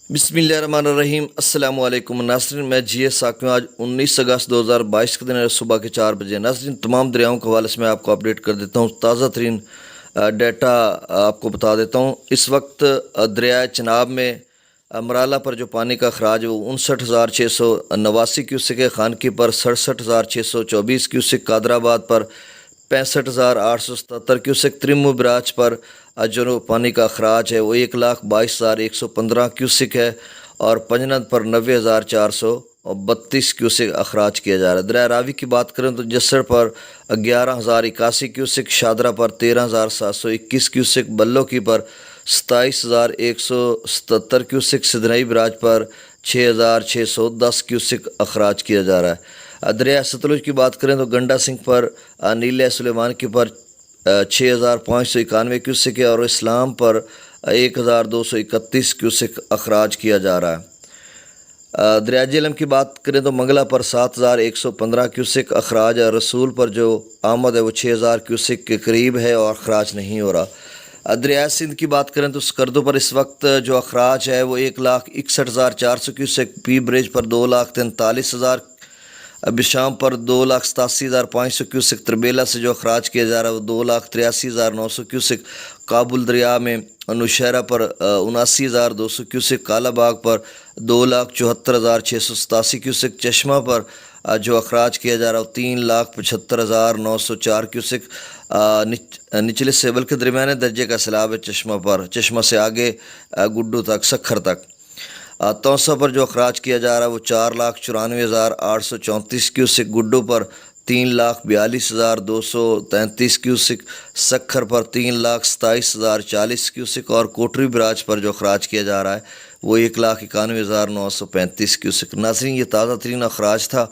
بسم اللہ الرحمن الرحیم۔ السلام علیکم ناظرین، میں جی ایس ساکھ میں آج 19 اگست 2022 کے دن صبح کے 4 بجے ناظرین تمام دریاؤں کے حوالے سے میں آپ کو اپڈیٹ کر دیتا ہوں۔ تازہ ترین ڈیٹا آپ کو بتا دیتا ہوں۔ اس وقت دریائے چناب میں مرالہ پر جو پانی کا اخراج ہے وہ 59,689 کیوسک ہے، خانقی پر 67,624 کیوسک، قادر آباد پر 65,877 کیوسک، ترمو براج پر جو پانی کا اخراج ہے وہ 1,22,115 کیوسک ہے، اور پنجند پر 90,432 کیوسک اخراج کیا جا رہا ہے۔ دریائے راوی کی بات کریں تو جسر پر 11,081 کیوسک، شادرہ پر 13,721 کیوسک، بلو کی پر 27,177 کیوسک، سدنئی براج پر 6,610 کیوسک اخراج کیا جا رہا ہے۔ دریائے ستلج کی بات کریں تو گنڈا سنگھ پر نیلہ سلیمان کی پر 6,591 کیوسک ہے، اور اسلام پر 1,231 کیوسک اخراج کیا جا رہا ہے۔ دریائے جہلم کی بات کریں تو منگلہ پر 7,115 کیوسک اخراج ہے، رسول پر جو آمد ہے وہ 6,000 کیوسک کے قریب ہے اور اخراج نہیں ہو رہا۔ دریائے سندھ کی بات کریں تو سکردو پر اس وقت جو اخراج ہے وہ 1,61,400 کیوسک، پی برج پر 2,43,000، بشام پر 2,87,500 کیوسک، تربیلا سے جو اخراج کیا جا رہا ہے وہ 2,83,900 کیوسک، کابل دریا میں نوشہرہ پر 79,200 کیوسک، کالا باغ پر 2,74,687 کیوسک، چشمہ پر جو اخراج کیا جا رہا ہے وہ 3,75,904 کیوسک۔ نچلے سیبل کے درمیانے درجے کا سیلاب ہے چشمہ پر، چشمہ سے آگے گڈو تک، سکھر تک۔ توسا پر جو اخراج کیا جا رہا ہے وہ 4,94,834 کیوسک، گڈو پر 3,42,233 کیوسک، سکھر پر 3,27,040 کیوسک، اور کوٹری براج پر جو اخراج کیا جا رہا ہے وہ 1,91,935 کیوسک۔ ناظرین یہ تازہ ترین اخراج تھا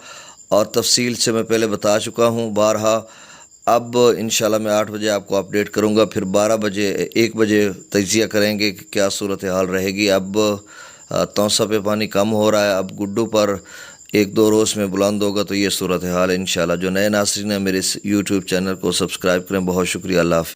اور تفصیل سے میں پہلے بتا چکا ہوں بارہا۔ اب انشاءاللہ میں 8 بجے آپ کو اپڈیٹ کروں گا، پھر 1 بجے تجزیہ کریں گے کہ کیا صورتحال رہے گی۔ اب توسا پہ پانی کم ہو رہا ہے، اب گڈو پر 1-2 روز میں بلند ہوگا، تو یہ صورتحال ہے انشاءاللہ۔ جو نئے ناظرین ہیں میرے اس یوٹیوب چینل کو سبسکرائب کریں۔ بہت شکریہ، اللہ حافظ۔